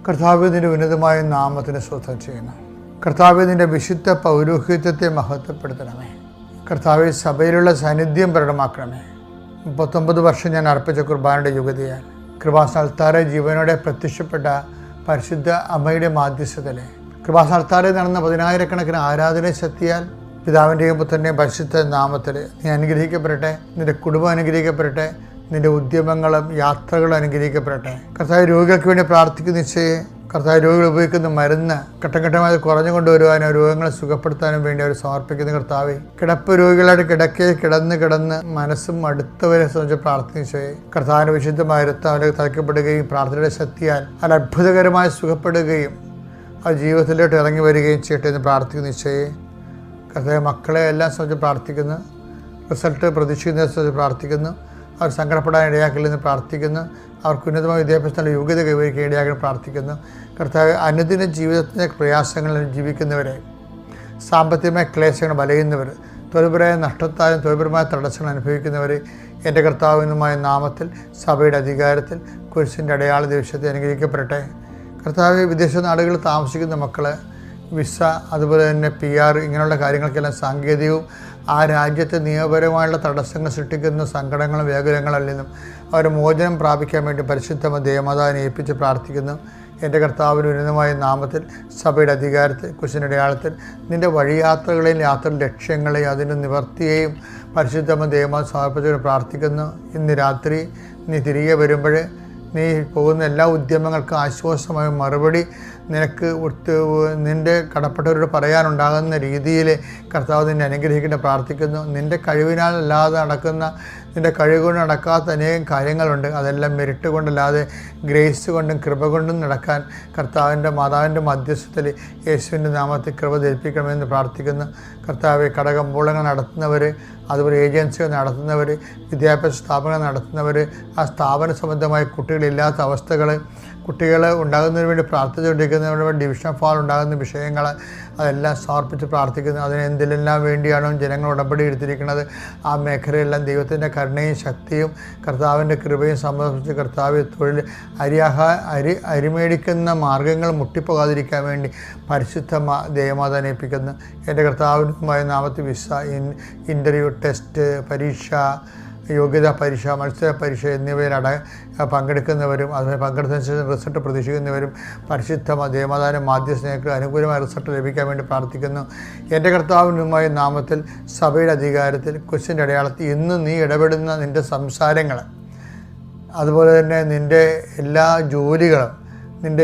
കർത്താവേ, നിന്റെ ഉന്നതമായ നാമത്തിന് സ്തോത്രം ചെയ്യുന്നു. കർത്താവേ, നിന്റെ വിശുദ്ധ പൗരോഹിത്യത്തെ മഹത്വപ്പെടുത്തണമേ. കർത്താവേ, സഭയിലുള്ള സാന്നിധ്യം പ്രകടമാക്കണമേ. 39 വർഷം ഞാൻ അർപ്പിച്ച കുർബാനയുടെ യുഗതിയാൽ കൃപാസ്ഥാനത്താറെ ജീവനോടെ പ്രത്യക്ഷപ്പെട്ട പരിശുദ്ധ അമ്മയുടെ മാധ്യസ്ഥതയിലെ കൃപാസ്ഥാനത്താറെ നടന്ന 10,000-കണക്കിന് ആരാധന ശക്തിയാൽ പിതാവിൻ്റെയും പുത്രൻ്റെയും പരിശുദ്ധ നാമത്തിൽ നീ അനുഗ്രഹിക്കപ്പെടട്ടെ. നിന്റെ കുടുംബം അനുഗ്രഹിക്കപ്പെടട്ടെ. നിന്റെ ഉദ്യമങ്ങളും യാത്രകളും അനുഗ്രഹിക്കപ്പെടട്ടെ. കർത്താവ്, രോഗികൾക്ക് വേണ്ടി പ്രാർത്ഥിക്കുന്ന നിശ്ചയെ കർത്താവ്, രോഗികൾ ഉപയോഗിക്കുന്ന മരുന്ന് ഘട്ടം ഘട്ടമായി കുറഞ്ഞു കൊണ്ടുവരുവാനും രോഗങ്ങളെ സുഖപ്പെടുത്താനും വേണ്ടി അവർ സമർപ്പിക്കുന്ന കർത്താവെ, കിടപ്പ് രോഗികളായിട്ട് കിടക്കയിൽ കിടന്ന് മനസ്സും അടുത്തവരെ സംബന്ധിച്ച് പ്രാർത്ഥിച്ചേ കർത്താവിൻ്റെ വിശുദ്ധമായ രക്തം അവരെ തളിക്കപ്പെടുകയും പ്രാർത്ഥനയുടെ ശക്തിയാൽ അത് അത്ഭുതകരമായി സുഖപ്പെടുകയും ആ ജീവിതത്തിലോട്ട് ഇറങ്ങി വരികയും ചെയ്യട്ടെ എന്ന് പ്രാർത്ഥിക്കുന്ന നിശ്ചയെ കർത്താവ്, മക്കളെ എല്ലാം സംബന്ധിച്ച് പ്രാർത്ഥിക്കുന്നു. റിസൾട്ട് പ്രതീക്ഷിക്കുന്നതിനെ സംബന്ധിച്ച് പ്രാർത്ഥിക്കുന്നു. അവർ സങ്കടപ്പെടാൻ ഇടയാക്കില്ലെന്ന് പ്രാർത്ഥിക്കുന്നു. അവർക്ക് ഉന്നതമായ വിദ്യാഭ്യാസത്തിൻ്റെ യോഗ്യത കൈവരിക്കാൻ ഇടയാക്കാൻ പ്രാർത്ഥിക്കുന്നു. കർത്താവ്, അനുദിന ജീവിതത്തിൻ്റെ പ്രയാസങ്ങളിൽ ജീവിക്കുന്നവരെ, സാമ്പത്തികമായ ക്ലേശങ്ങൾ വലയുന്നവർ, തൊഴിൽപരമായ നഷ്ടത്താലും തൊഴിൽപരമായ തടസ്സങ്ങൾ അനുഭവിക്കുന്നവർ എൻ്റെ കർത്താവിനുമായ നാമത്തിൽ സഭയുടെ അധികാരത്തിൽ കുരിശിൻ്റെ അടയാള ദിവസത്തെ അനുഗ്രഹിക്കപ്പെടട്ടെ. കർത്താവ്, വിദേശ നാടുകളിൽ താമസിക്കുന്ന മക്കൾ വിസ, അതുപോലെ തന്നെ PR ഇങ്ങനെയുള്ള കാര്യങ്ങൾക്കെല്ലാം സാങ്കേതികവും ആ രാജ്യത്തെ നിയമപരമായുള്ള തടസ്സങ്ങൾ സൃഷ്ടിക്കുന്ന സങ്കടങ്ങളും വ്യാകുലങ്ങളിൽ നിന്നും അവർ മോചനം പ്രാപിക്കാൻ വേണ്ടി പരിശുദ്ധ ദേവമാതാവിനെ ഏൽപ്പിച്ച് പ്രാർത്ഥിക്കുന്നു. എൻ്റെ കർത്താവിന് ഉന്നതമായ നാമത്തിൽ സഭയുടെ അധികാരത്തിൽ കുരിശിൻ്റെ അടയാളത്തിൽ നിൻ്റെ വഴിയാത്രകളെയും യാത്ര ലക്ഷ്യങ്ങളെയും അതിൻ്റെ നിവർത്തിയെയും പരിശുദ്ധ ദേവമാത സമർപ്പിച്ചുകൊണ്ട് പ്രാർത്ഥിക്കുന്നു. ഇന്ന് രാത്രി നീ തിരികെ വരുമ്പോൾ നീ പോകുന്ന എല്ലാ ഉദ്യമങ്ങൾക്കും ആശ്വാസമായ മറുപടി നിനക്ക് നിൻ്റെ കടപ്പെട്ടവരോട് പറയാനുണ്ടാകുന്ന രീതിയിൽ കർത്താവ് നിന്നെ അനുഗ്രഹിക്കേണ്ട പ്രാർത്ഥിക്കുന്നു. നിൻ്റെ കഴിവിനാൽ അല്ലാതെ നടക്കുന്ന, നിൻ്റെ കഴിവ് കൊണ്ട് നടക്കാത്ത അനേകം കാര്യങ്ങളുണ്ട്. അതെല്ലാം മെരിറ്റ് കൊണ്ടല്ലാതെ ഗ്രേസ് കൊണ്ടും കൃപ കൊണ്ടും നടക്കാൻ കർത്താവിൻ്റെ മാതാവിൻ്റെ മധ്യസ്ഥത്തിൽ യേശുവിൻ്റെ നാമത്തിൽ കൃപ ധരിപ്പിക്കണമെന്ന് പ്രാർത്ഥിക്കുന്നു. കർത്താവെ, കടകമ്പോളങ്ങൾ നടത്തുന്നവർ, അതുപോലെ ഏജൻസികൾ നടത്തുന്നവർ, വിദ്യാഭ്യാസ സ്ഥാപനങ്ങൾ നടത്തുന്നവർ, ആ സ്ഥാപന സംബന്ധമായ കുട്ടികളില്ലാത്ത അവസ്ഥകൾ, കുട്ടികൾ ഉണ്ടാകുന്നതിന് വേണ്ടി പ്രാർത്ഥിച്ചുകൊണ്ടിരിക്കുന്നതിന് വേണ്ടി ഡിവിഷൻ ഫാൾ ഉണ്ടാകുന്ന വിഷയങ്ങൾ അതെല്ലാം സമർപ്പിച്ച് പ്രാർത്ഥിക്കുന്നു. അതിന് എന്തിലെല്ലാം വേണ്ടിയാണോ ജനങ്ങൾ ഉടമ്പടി എടുത്തിരിക്കുന്നത് ആ മേഖലയെല്ലാം ദൈവത്തിൻ്റെ കരുണയും ശക്തിയും കർത്താവിൻ്റെ കൃപയും സമർപ്പിച്ച് കർത്താവ് തൊഴിൽ അരിമേടിക്കുന്ന മാർഗങ്ങൾ മുട്ടിപ്പോകാതിരിക്കാൻ വേണ്ടി പരിശുദ്ധ ദേവമാതാവിനെ ഏൽപ്പിക്കുന്നു. എൻ്റെ കർത്താവിനുമായ നാമത്തിൽ വിസ, ഇൻ്റർവ്യൂ, ടെസ്റ്റ്, പരീക്ഷ, യോഗ്യതാ പരീക്ഷ, മത്സര പരീക്ഷ എന്നിവയിൽ പങ്കെടുക്കുന്നവരും അതുപോലെ പങ്കെടുത്തതിന് ശേഷം റിസൾട്ട് പ്രതീക്ഷിക്കുന്നവരും പരിശുദ്ധ ദേവമാതാവിൻ്റെ മാധ്യസ്ഥതയ്ക്ക് അനുകൂലമായ റിസൾട്ട് ലഭിക്കാൻ വേണ്ടി പ്രാർത്ഥിക്കുന്നു. എൻ്റെ കർത്താവിനുമായ നാമത്തിൽ സഭയുടെ അധികാരത്തിൽ കുരിശിൻ്റെ അടയാളത്തിൽ ഇന്ന് നീ ഇടപെടുന്ന നിൻ്റെ സംസാരങ്ങൾ, അതുപോലെ തന്നെ നിൻ്റെ എല്ലാ ജോലികളും, നിൻ്റെ